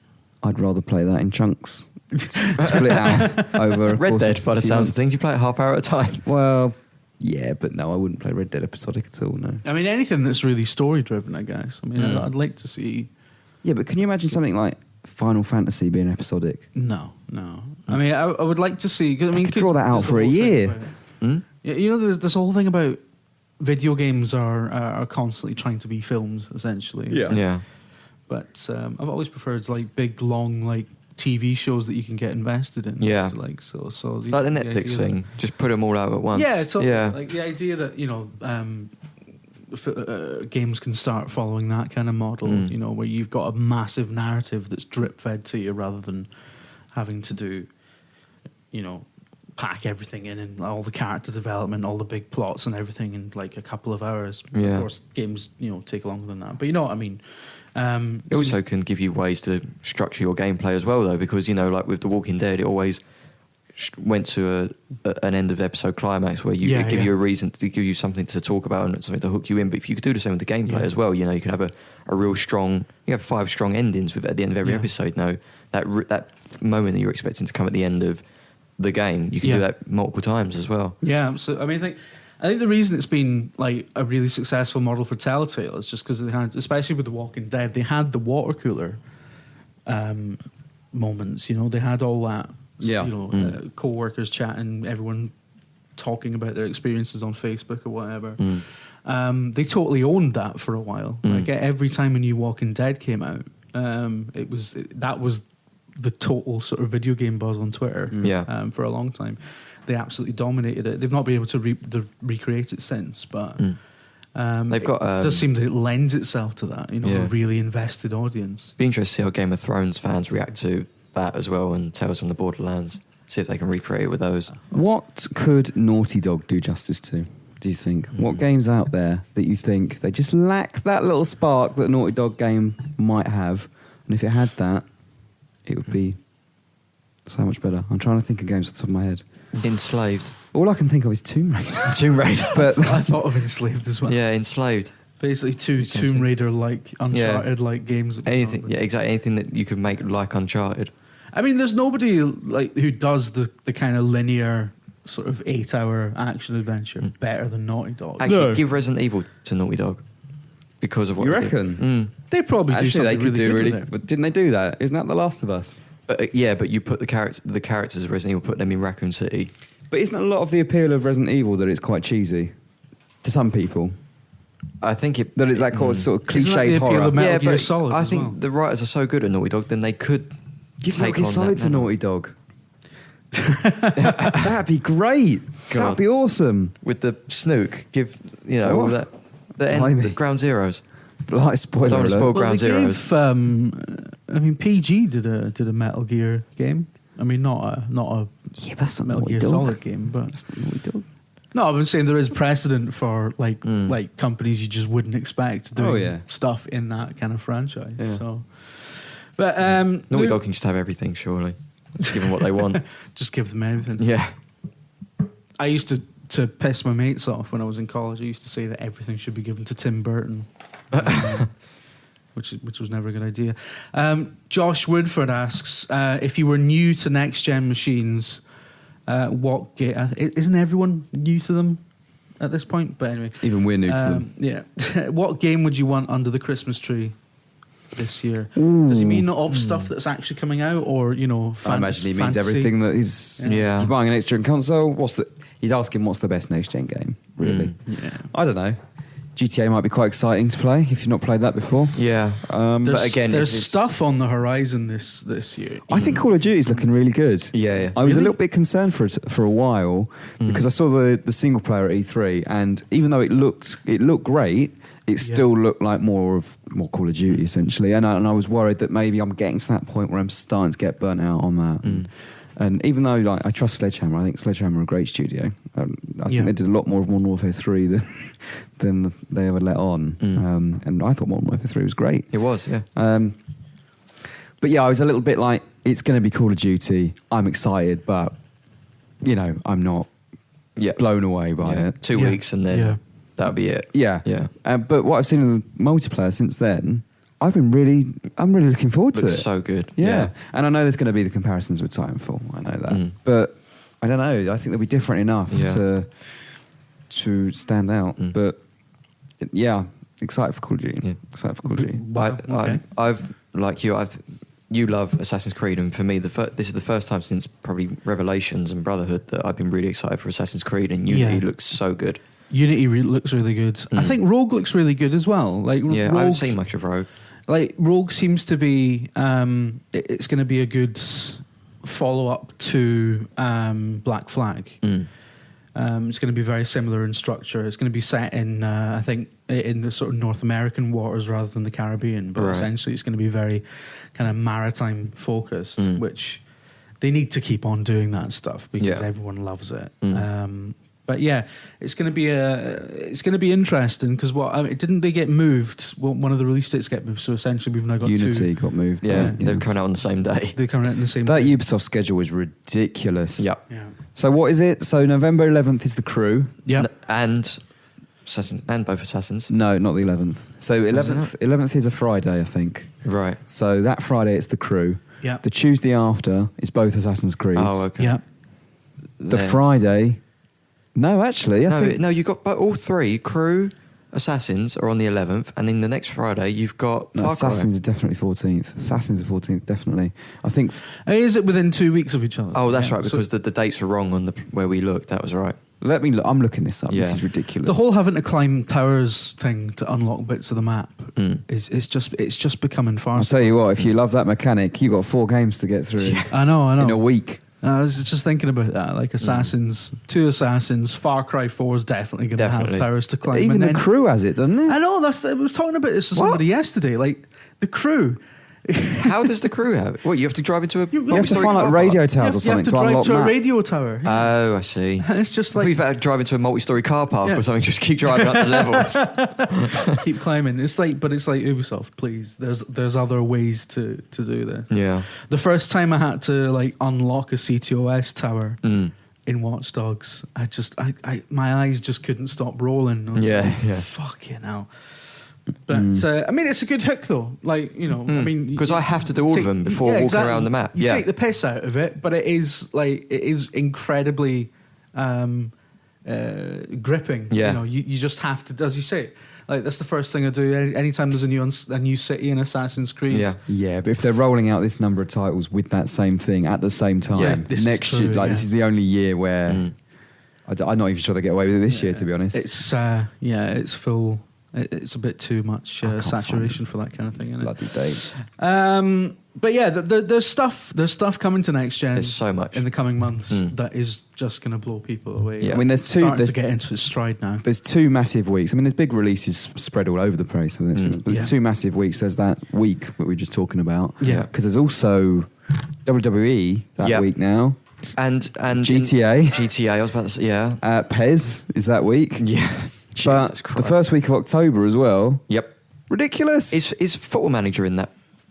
I'd rather play that in chunks, split out over a Red course Dead, of by the a few sounds months. of things, you play it half hour at a time. Well, yeah, but no, I wouldn't play Red Dead episodic at all. No. I mean, anything that's really story driven, I guess. I mean, I'd like to see. Yeah, but can you imagine something like Final Fantasy being episodic? No. I mean, I would like to see. 'Cause, I mean, could draw that out there's for a the whole thing year. about- Hmm? Yeah, there's this whole thing about video games are constantly trying to be films, essentially. Yeah. But I've always preferred like big, long, like TV shows that you can get invested in. Yeah. So, like so. It's like the Netflix idea that- thing. Just put them all out at once. Yeah, it's yeah. like the idea that games can start following that kind of model. Where you've got a massive narrative that's drip fed to you rather than having to do, pack everything in and all the character development, all the big plots and everything in like a couple of hours. Yeah. Of course, games take longer than that, but you know what I mean. It also can give you ways to structure your gameplay as well, though, because like with The Walking Dead, it always went to an end of episode climax where it give you a reason to give you something to talk about and something to hook you in. But if you could do the same with the gameplay as well, you can have a real strong. You have 5 strong endings at the end of every episode. No, that moment that you're expecting to come at the end of the game, you can do that multiple times as well. Yeah, so I mean, I think the reason it's been like a really successful model for Telltale is just because they had, especially with The Walking Dead, they had the water cooler moments. They had all that. Yeah. Co-workers chatting, everyone talking about their experiences on Facebook or whatever. They totally owned that for a while. Like every time a new Walking Dead came out, that was the total sort of video game buzz on Twitter. For a long time, they absolutely dominated it. They've not been able to recreate it since, but They've got. it does seem that it lends itself to that. A really invested audience. Be interested to see how Game of Thrones fans react to that as well, and Tales from the Borderlands. See if they can recreate it with those. What could Naughty Dog do justice to, do you think? What games out there that you think they just lack that little spark that a Naughty Dog game might have? And if it had that, it would be so much better. I'm trying to think of games off the top of my head. Enslaved. All I can think of is Tomb Raider. Tomb Raider. But I thought of Enslaved as well. Yeah, Enslaved. Basically, two Something. Tomb Raider-like, Uncharted-like games. Anything. Yeah, exactly. Anything that you could make like Uncharted. I mean, there's nobody like who does the kind of linear sort of 8-hour action adventure better than Naughty Dog. Actually, give Resident Evil to Naughty Dog because of what you they reckon? did. They probably do Actually, something they could do good really. with it. But didn't they do that? Isn't that The Last of Us? But you put the characters of Resident Evil, put them in Raccoon City. But isn't a lot of the appeal of Resident Evil that it's quite cheesy to some people? I think it. That it's that sort of Isn't that the cliched appeal horror. of Metal yeah, Gear but Solid I as think well. the writers are so good at Naughty Dog, then they could Give take Metal Gear on Solid that to mantle. Naughty Dog. That'd be great. That'd be awesome. With the snook, give all What? that. The end, Blimey. the Ground Zeroes. Like spoiler I don't wanna alert. spoil Ground they Zeroes. gave, PG did a Metal Gear game. I mean, not a Yeah, that's not Metal Naughty Gear Dog. Solid game, but That's not Naughty Dog. No, I've been saying there is precedent for like companies you just wouldn't expect doing stuff in that kind of franchise. Yeah. So, but Naughty Dog can just have everything, surely. Just give them what they want. Just give them everything. Yeah. I used to piss my mates off when I was in college. I used to say that everything should be given to Tim Burton, which was never a good idea. Josh Woodford asks if you were new to next gen machines, what game? Isn't everyone new to them at this point? But anyway, Even we're new to them. Yeah. What game would you want under the Christmas tree this year? Ooh. Does he mean of stuff that's actually coming out, or I imagine he means fantasy? everything that is. Yeah. If you're buying an next gen console, he's asking what's the best next gen game, really. Yeah. I don't know. GTA might be quite exciting to play if you've not played that before. Yeah. But again, there's stuff on the horizon this year. I think Call of Duty's looking really good. Yeah. I was a Really? little bit concerned for a while because I saw the single player at E3, and even though it looked great, it still looked like more Call of Duty essentially, and I was worried that maybe I'm getting to that point where I'm starting to get burnt out on that. And even though I trust Sledgehammer, I think Sledgehammer are a great studio. I think they did a lot more of Modern Warfare 3 than they ever let on. And I thought Modern Warfare 3 was great. It was, yeah. But yeah, I was a little bit like, it's going to be Call of Duty. I'm excited, but I'm not blown away by it. 2 weeks and then that'll be it. Yeah. But what I've seen in the multiplayer since then, I'm really looking forward to it. Looks so good. Yeah. And I know there's going to be the comparisons with Titanfall. I know that. But I don't know. I think they'll be different enough to stand out. But yeah, excited for Call of Duty. Yeah. Excited for Call of Duty. Wow, okay. I've like you love Assassin's Creed, and for me, this is the first time since probably Revelations and Brotherhood that I've been really excited for Assassin's Creed, and Unity looks so good. Unity looks really good. I think Rogue looks really good as well. Like I Rogue, haven't seen much of Rogue. Like Rogue seems to be, it's going to be a good follow up to Black Flag. It's going to be very similar in structure. It's going to be set in, I think, in the sort of North American waters rather than the Caribbean. But essentially, it's going to be very kind of maritime focused, which they need to keep on doing that stuff because everyone loves it. But yeah, it's going to be interesting because didn't they get moved? Well, one of the release dates get moved, so essentially we've now got Unity got moved. Yeah, they're coming out on the same day. They're coming out on the same That day. Ubisoft schedule is ridiculous. Yeah. So what is it? So November 11th is The Crew. Yeah. And both Assassins. No, not the 11th. So 11th is a Friday, I think. Right. So that Friday it's The Crew. Yeah. The Tuesday after is both Assassin's Creed. Oh, okay. Yeah. The Friday... No, actually, I think... No, you've got all three. Crew, Assassins are on the 11th, and then the next Friday you've got Far Cry. Assassins are definitely 14th. Assassins are 14th, definitely. I think... Is it within 2 weeks of each other? Oh, that's right, because the dates are wrong on where we looked. That was right. Let me look. I'm looking this up. Yeah. This is ridiculous. The whole having to climb towers thing to unlock bits of the map is just becoming far. I'll tell you what, if you love that mechanic, you got 4 games to get through I know. in a week. I was just thinking about that, like Assassins, 2 Assassins, Far Cry 4 is definitely going to have towers to climb. Even the Crew has it, doesn't it? I know. I was talking about this to somebody yesterday. Like the Crew. How does the Crew have it? What, you have to drive into a... You have to find like radio towers or something to unlock drive to map. a radio tower. Oh, I see. And it's just like... We've had to drive into a multi-story car park or something, just keep driving up the levels. keep climbing. It's like Ubisoft, please. There's other ways to do this. Yeah. The first time I had to like unlock a CTOS tower in Watch Dogs, my eyes just couldn't stop rolling. I was like, fucking hell. But I mean, it's a good hook though. Like I mean, because I have to do all of them before walking around the map. You take the piss out of it, but it is incredibly gripping. Yeah. You just have to, as you say. Like that's the first thing I do anytime there's a new city in Assassin's Creed. Yeah, but if they're rolling out this number of titles with that same thing at the same time, next year, this is the only year where I'm not even sure they get away with it this year. To be honest, it's it's full. It's a bit too much saturation for that kind of thing, isn't it? Bloody dates. But yeah, there's stuff coming to next gen. There's so much in the coming months that is just going to blow people away. Yeah. I mean, there's starting to get into its stride now. There's 2 massive weeks. I mean, there's big releases spread all over the place. But there's 2 massive weeks. There's that week that we were just talking about. Yeah. Because there's also WWE that week now. GTA. I was about to say, yeah. Pez is that week. Yeah. But Jesus the Christ. first week of October as well. Yep. Ridiculous. Is Football Manager in that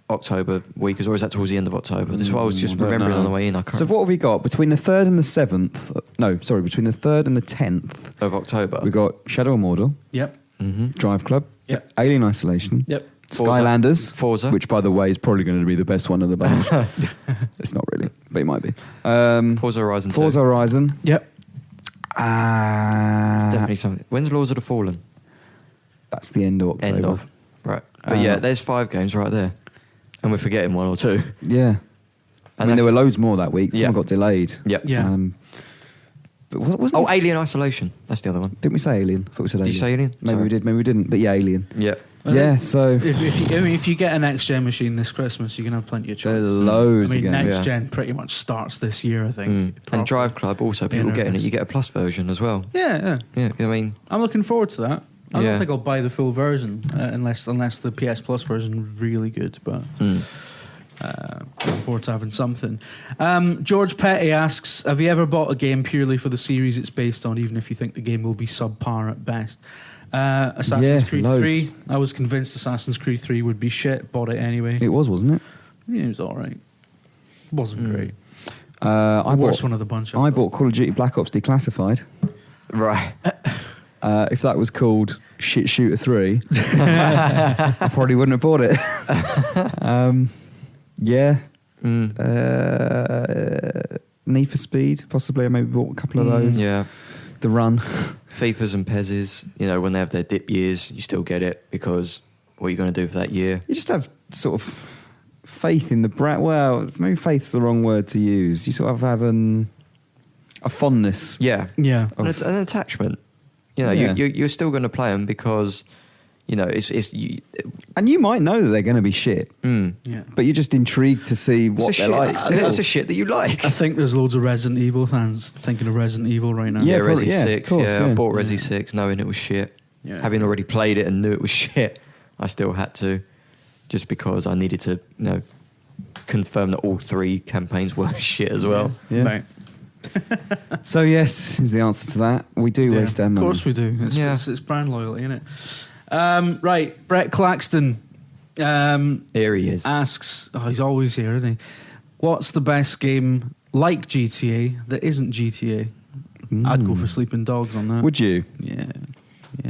October week, or is that towards the end of October? That's what I was just I don't remembering know. on the way in. I can't So what have we got between the 3rd and the 7th? No, sorry, between the 3rd and the 10th. of October. We got Shadow of Mordor, Yep. Drive Club, Yep. Alien Isolation, Yep. Skylanders, which by the way is probably going to be the best one of the bunch. It's not really, but it might be. Forza Horizon 2. Forza Horizon. Yep. Definitely something. When's Lords of the Fallen? That's the end of October. End of. Right. But yeah, there's 5 games right there. And we're forgetting 1 or 2. Yeah. I mean, there were loads more that week. Some got delayed. Yep. Yeah. But what wasn't Oh, Alien Isolation. That's the other one. Didn't we say Alien? I thought we said Did Alien. you say Alien? Maybe Sorry. we did, maybe we didn't. But yeah, Alien. Yeah. Yeah, so If you get a next gen machine this Christmas, you're gonna have plenty of choice. there's loads I mean, of games. next Yeah. gen pretty much starts this year, I think. And Drive Club, also people In getting it. earnest. You get a plus version as well. Yeah, yeah. Yeah, I mean, I'm looking forward to that. I Yeah. don't think I'll buy the full version unless the PS Plus version is really good. But looking forward to having something. George Petty asks, have you ever bought a game purely for the series it's based on, even if you think the game will be subpar at best? Assassin's Creed loads. 3. I was convinced Assassin's Creed 3 would be shit. Bought it anyway. It was, wasn't it? Yeah, it was all right. Wasn't great. I Worst bought one of the bunch. I bought Call of Duty Black Ops Declassified. right. If that was called Shit Shooter 3, I probably wouldn't have bought it. Yeah. Need for Speed, possibly. I maybe bought a couple of those. Yeah. The Run. FIFAs and PESs, you know, when they have their dip years, you still get it because what are you going to do for that year? You just have sort of faith in the brand. Well, maybe faith's the wrong word to use. You sort of have a fondness. Yeah. Yeah. And it's an attachment. You know, Yeah. you're still going to play them because, you know, And you might know that they're going to be shit, Yeah. but you're just intrigued to see what it's a they're shit, like. still. it's a shit that you like. I think there's loads of Resident Evil fans thinking of Resident Evil right now. Yeah, Resi probably, yeah, 6. of course, I yeah. bought Resi 6 knowing it was shit. Yeah. Having already played it and knew it was shit, I still had to, just because I needed to, you know, confirm that all 3 campaigns were shit as well. Yeah. Right. So yes, is the answer to that. We do Yeah, waste our money. Of course we do. It's brand loyalty, isn't it? Right. Brett Claxton Here he is. asks, he's always here, isn't he? What's the best game like GTA that isn't GTA? I'd go for Sleeping Dogs on that. Would you? Yeah.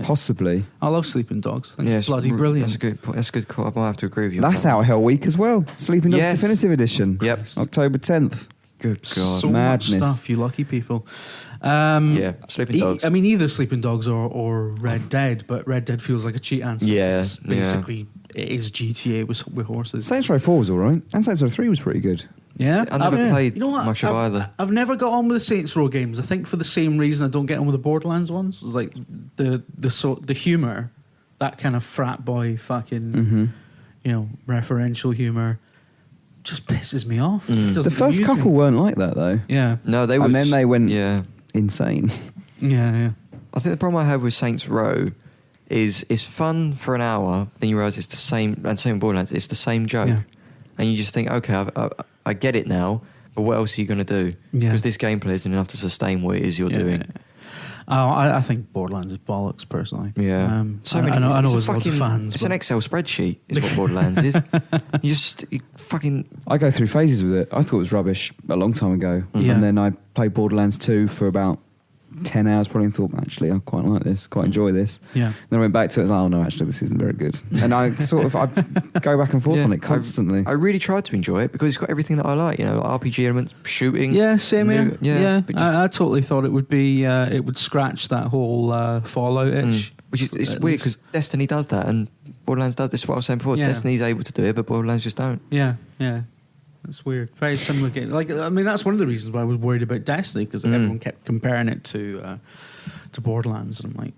Possibly. I love Sleeping Dogs. I think Yeah, it's bloody brilliant. That's a good point. That's a good call. I might have to agree with you. on That's that out Hell Week as well. Sleeping Dogs Yes. Definitive Edition. Yep. October 10th. Good God. So Madness. much stuff, you lucky people. Yeah, Sleeping Dogs. I mean, either Sleeping Dogs or Red Dead, but Red Dead feels like a cheat answer. Yeah, It's basically, it is GTA with horses. Saints Row 4 was all right. And Saints Row 3 was pretty good. Yeah, I never played You know what? much of either. I've never got on with the Saints Row games. I think for the same reason I don't get on with the Borderlands ones. It's like the humor, that kind of frat boy fucking, referential humor, just pisses me off. It doesn't The first amuse me. couple weren't like that though. Yeah, No, they were. And then they went Yeah. insane. yeah. I think the problem I have with Saints Row is it's fun for an hour, then you realise it's the same, and same with Borderlands, it's the same joke. Yeah. And you just think, okay, I get it now, but what else are you going to do? Yeah. Because this gameplay isn't enough to sustain what it is you're doing. I think Borderlands is bollocks, personally. Yeah. I know it's a there's loads of fans. It's but- an Excel spreadsheet, is what Borderlands is. You fucking. I go through phases with it. I thought it was rubbish a long time ago. Yeah. And then I played Borderlands 2 for about 10 hours probably and thought, actually, I quite like this, quite enjoy this. Yeah. Then I went back to it and was like, oh no, actually, this isn't very good. And I go back and forth Yeah, on it constantly. I really tried to enjoy it because it's got everything that I like, RPG elements, shooting. Yeah, same here. Yeah, but just- I totally thought it would be. It would scratch that whole Fallout itch. Which is it's At weird least- because Destiny does that and Borderlands does. This is what I was saying before. Yeah. Destiny's able to do it, but Borderlands just don't. Yeah, that's weird. Very similar game. Like, I mean, that's one of the reasons why I was worried about Destiny because everyone kept comparing it to Borderlands, and I'm like,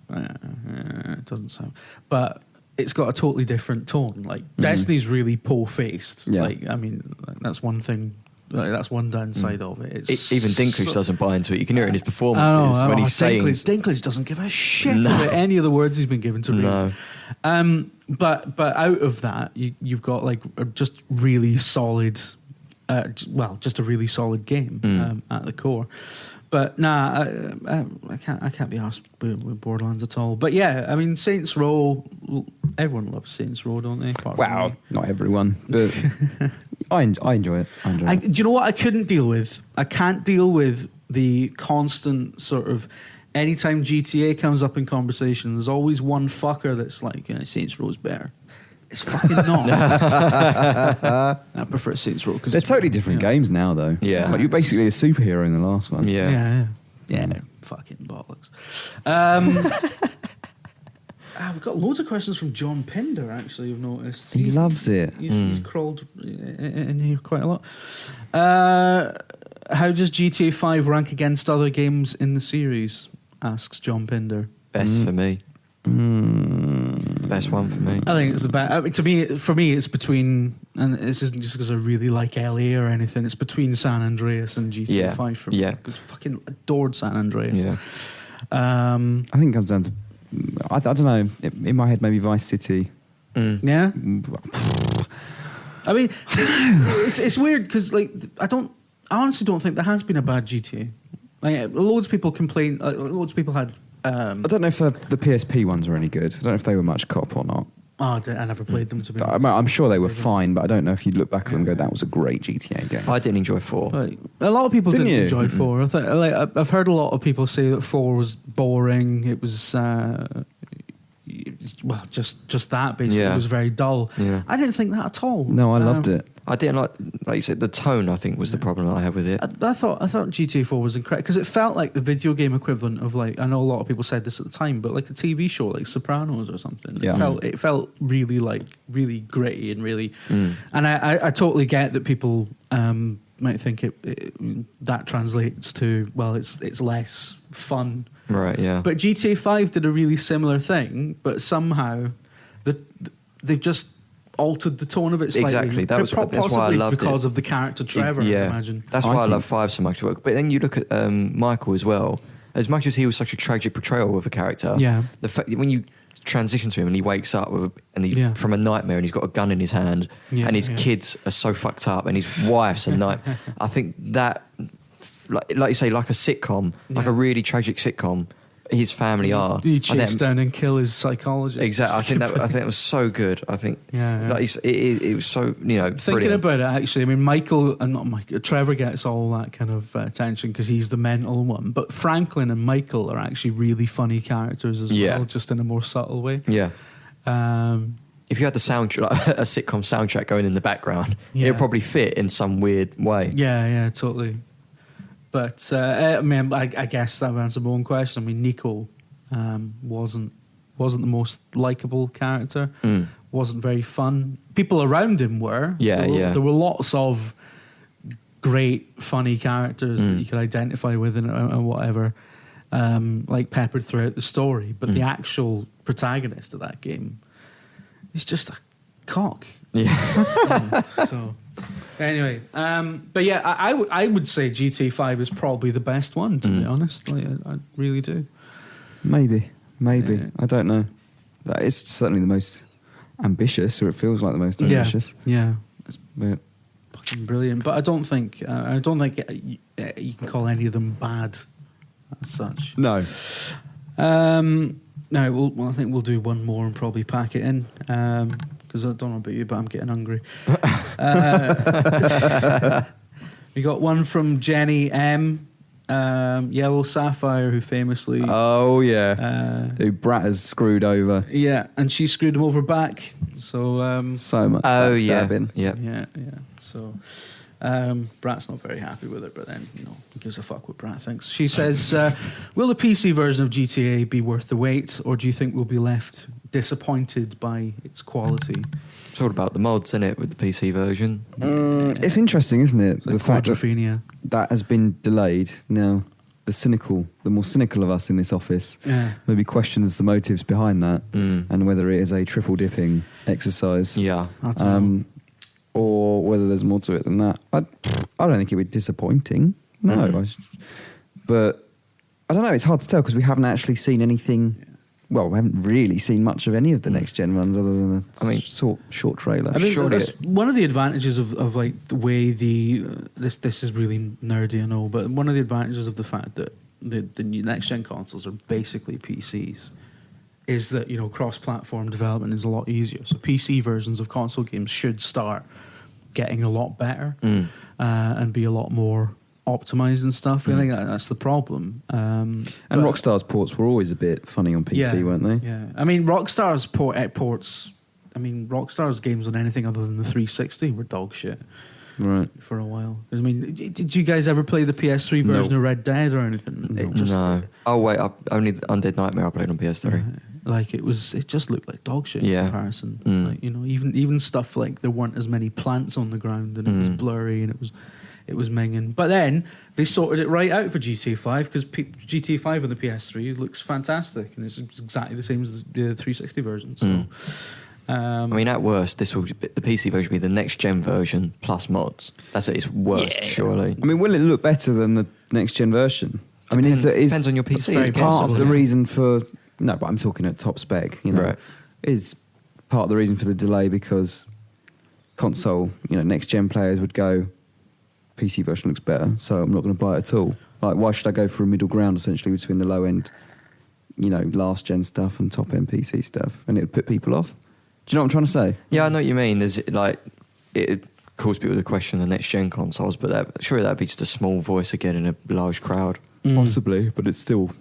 it doesn't sound. But it's got a totally different tone. Like Destiny's really po-faced. Yeah. Like, I mean, that's one thing. Like, that's one downside of it. It's Even Dinklage doesn't buy into it. You can hear it in his I performances know, when he's saying. Dinklage doesn't give a shit No. about any of the words he's been given to read. No. But out of that, you've got like just really solid just a really solid game at the core. But nah, I can't be asked with Borderlands at all. But yeah, I mean, Saints Row, everyone loves Saints Row, don't they? Apart from Wow, me. not everyone, but I enjoy it. Do you know what I couldn't deal with? I can't deal with the constant sort of, anytime GTA comes up in conversation, there's always one fucker that's like, Saints Row's better. It's fucking not. I prefer Saints Row because They're totally different games now, though. Yeah. Like, you're basically a superhero in the last one. Yeah. Yeah, fucking bollocks. We've got loads of questions from John Pinder, actually, I've noticed. He loves it. He's crawled in here quite a lot. How does GTA 5 rank against other games in the series? Asks John Pinder. Best for me. Best one for me. I think it's the best. For me, it's between, and this isn't just because I really like LA or anything, it's between San Andreas and GTA 5 for me. Yeah. Because I fucking adored San Andreas. Yeah. I think it comes down to, I don't know, in my head, maybe Vice City. Yeah. I mean, it's weird because I honestly don't think there has been a bad GTA. Like, loads of people complain. Loads of people had. I don't know if the PSP ones were any good. I don't know if they were much cop or not. Oh, I never played them, to be honest. I'm sure they were fine, but I don't know if you look back at them and go, that was a great GTA game. I didn't enjoy 4. Like, a lot of people Didn't didn't you? enjoy 4. I've heard a lot of people say that 4 was boring. It was just that basically. Yeah. It was very dull. Yeah. I didn't think that at all. No, I loved it. I didn't like you said, the tone, I think, was the problem I had with it. I thought GTA 4 was incredible because it felt like the video game equivalent of, like, I know a lot of people said this at the time, but like a TV show like Sopranos or something. Yeah. It felt really really gritty and really, and I totally get that people might think that translates to, well, it's less fun. Right, yeah. But GTA 5 did a really similar thing, but somehow they've just altered the tone of it slightly. Exactly. That's why I Possibly loved because it. of the character Trevor, I imagine. That's why I love 5 so much. But then you look at Michael as well. As much as he was such a tragic portrayal of a character, the fact when you transition to him and he wakes up from a nightmare and he's got a gun in his hand and his kids are so fucked up and his wife's a night. I think that, like you say, like a sitcom, like a really tragic sitcom, his family are. He chased down and kill his psychologist. Exactly. I think it was so good. I think like it was so Thinking brilliant. about it, actually, I mean, Trevor gets all that kind of attention because he's the mental one, but Franklin and Michael are actually really funny characters as well, just in a more subtle way. Yeah. If you had the soundtrack, like a sitcom soundtrack going in the background, it would probably fit in some weird way. Yeah, totally. But I mean, I guess that answers my own question. I mean, Nico wasn't the most likable character. Wasn't very fun. People around him were. There were lots of great, funny characters that you could identify with and whatever, like peppered throughout the story. But the actual protagonist of that game is just a cock. Yeah. So. Anyway, but yeah, I would say GTA 5 is probably the best one, to be honest. Like, I really do. Maybe. Yeah. I don't know. It's certainly the most ambitious, or it feels like the most ambitious. Yeah. But Fucking brilliant. But I don't think you can call any of them bad as such. no. No, I think we'll do one more and probably pack it in. Because I don't know about you, but I'm getting hungry. We got one from Jenny M. Yellow Sapphire, who famously... Oh, yeah. Who Brat has screwed over. Yeah, and she screwed him over back. So... so much backstabbing. Yeah. So... Brat's not very happy with it, but then, who gives a fuck what Brat thinks. She says, will the PC version of GTA be worth the wait, or do you think we'll be left disappointed by its quality? It's all about the mods, isn't it, with the PC version? It's interesting, isn't it? Like the fact Quadrophenia. that has been delayed. Now, the more cynical of us in this office maybe questions the motives behind that and whether it is a triple dipping exercise. Yeah. I don't know. Or whether there's more to it than that. I don't think it would be disappointing. No. But I don't know. It's hard to tell because we haven't actually seen anything well, we haven't really seen much of any of the next gen ones other than short trailer. I mean, Surely that's one of the advantages of like the way this is really nerdy, I know, but one of the advantages of the fact that the new next gen consoles are basically PCs is that, you know, cross-platform development is a lot easier. So PC versions of console games should start getting a lot better and be a lot more optimized and stuff. I think that's the problem. And Rockstar's ports were always a bit funny on PC, weren't they? Yeah. I mean, Rockstar's ports... I mean, Rockstar's games on anything other than the 360 were dog shit. Right. For a while. I mean, did you guys ever play the PS3 version of Red Dead or anything? No. Oh, wait, only Undead Nightmare I played on PS3. Like, it just looked like dog shit in comparison. Like, you know, even stuff like there weren't as many plants on the ground and it was blurry and it was minging. But then they sorted it right out for GTA 5 because GTA 5 on the PS3 looks fantastic and it's exactly the same as the 360 version. So, I mean, at worst, the PC version will be the next gen version plus mods. That's at its worst, surely. I mean, will it look better than the next gen version? I mean, depends on your PC. Is part of the reason for no, but I'm talking at top spec. You know, right. Is part of the reason for the delay because console, you know, next gen players would go, PC version looks better, so I'm not going to buy it at all. Like, why should I go for a middle ground essentially between the low end, you know, last gen stuff and top end PC stuff, and it would put people off. Do you know what I'm trying to say? Yeah, I know what you mean. There's like it cause people to question the next gen consoles, but surely that'd be just a small voice again in a large crowd. Possibly, but it's still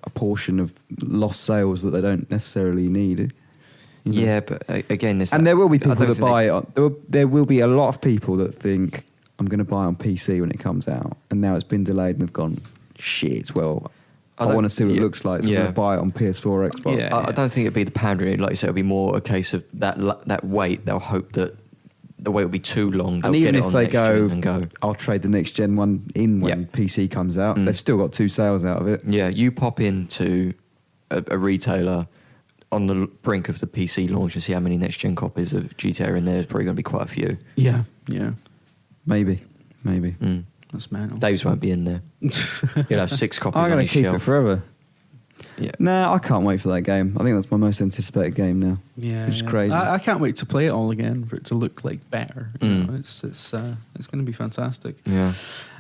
a portion of lost sales that they don't necessarily need. You know? Yeah, but again, there will be people that buy it. There will be a lot of people that think I'm going to buy on PC when it comes out, and now it's been delayed and have gone, shit. Well, I want to see what it looks like, so I'm going to buy it on PS4 or Xbox. Yeah, I don't think it'd be the pandering. Like you said, it'll be more a case of that wait. They'll hope that the wait will be too long. They'll and even get it if on they next gen and go, I'll trade the next gen one in when PC comes out. They've still got 2 sales out of it. Yeah, you pop into a retailer on the brink of the PC launch and see how many next gen copies of GTA are in there. There's probably going to be quite a few. Yeah. Maybe. That's mental. Dave's won't be in there. You'll have 6 copies I'm on going his to keep shelf. it forever. Yeah. No, I can't wait for that game. I think that's my most anticipated game now. Yeah, which is crazy. I can't wait to play it all again for it to look like better. You know, it's going to be fantastic. Yeah.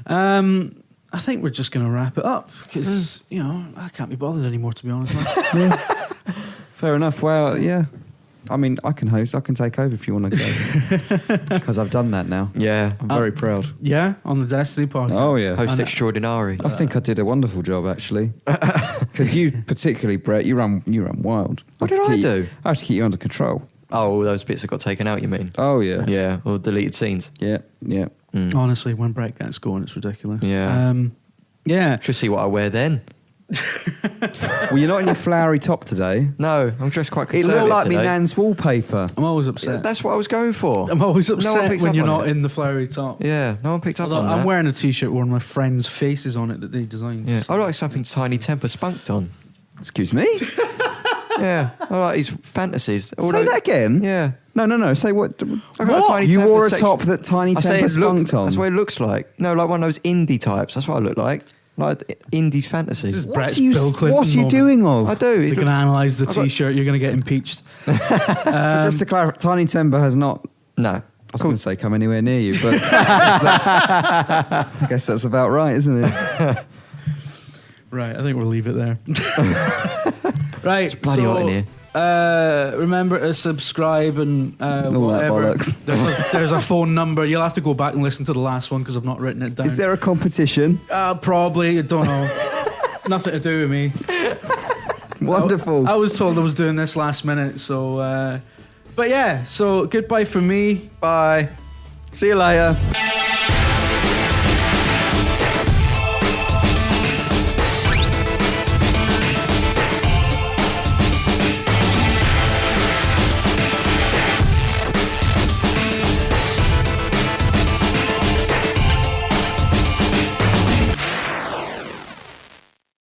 I think we're just going to wrap it up because you know I can't be bothered anymore, to be honest. Fair enough. Well, yeah. I mean, I can host. I can take over if you want to go because I've done that now. Yeah. I'm very proud. Yeah, on the Destiny podcast. Oh yeah, Host extraordinary. I think I did a wonderful job actually. Because you, particularly Brett, you run wild. What did I do? I have to keep you under control. Oh, all those bits that got taken out, you mean? Oh yeah, Yeah, or deleted scenes. yeah. Honestly, when Brett gets going, it's ridiculous. Yeah. Yeah. Should see what I wear then. Well, you're not in your flowery top today. No, I'm dressed quite It conservative looked like me today. nan's wallpaper. I'm always upset. That's what I was going for. I'm always No one upset picks when up you're on not it. in the flowery top. Yeah, no one picked up Although on that. I'm wearing a t-shirt with one of my friends' faces on it that they designed. Yeah, I like something Tiny Temper spunked on. Excuse me. Yeah, I like his fantasies. Say that again. Yeah. No. Say what? I got a Tiny You Temper wore a section. top that Tiny I say Temper it look- spunked on. That's what it looks like. No, like one of those indie types. That's what I look like. Like indie fantasy. This is What's Brett's you, Bill Clinton what's you moment. doing of? I do. They're going to analyse the t-shirt. You're going to get impeached. So just to clarify, Tiny Timber has not. No. I was going to say come anywhere near you, but I guess that's about right, isn't it? Right, I think we'll leave it there. Right, It's bloody hot in here. Remember to subscribe and All that whatever. bollocks. There's a phone number. You'll have to go back and listen to the last one because I've not written it down. Is there a competition? Probably. I don't know. Nothing to do with me. Wonderful. I was told I was doing this last minute, so. But yeah, so goodbye from me. Bye. See you later.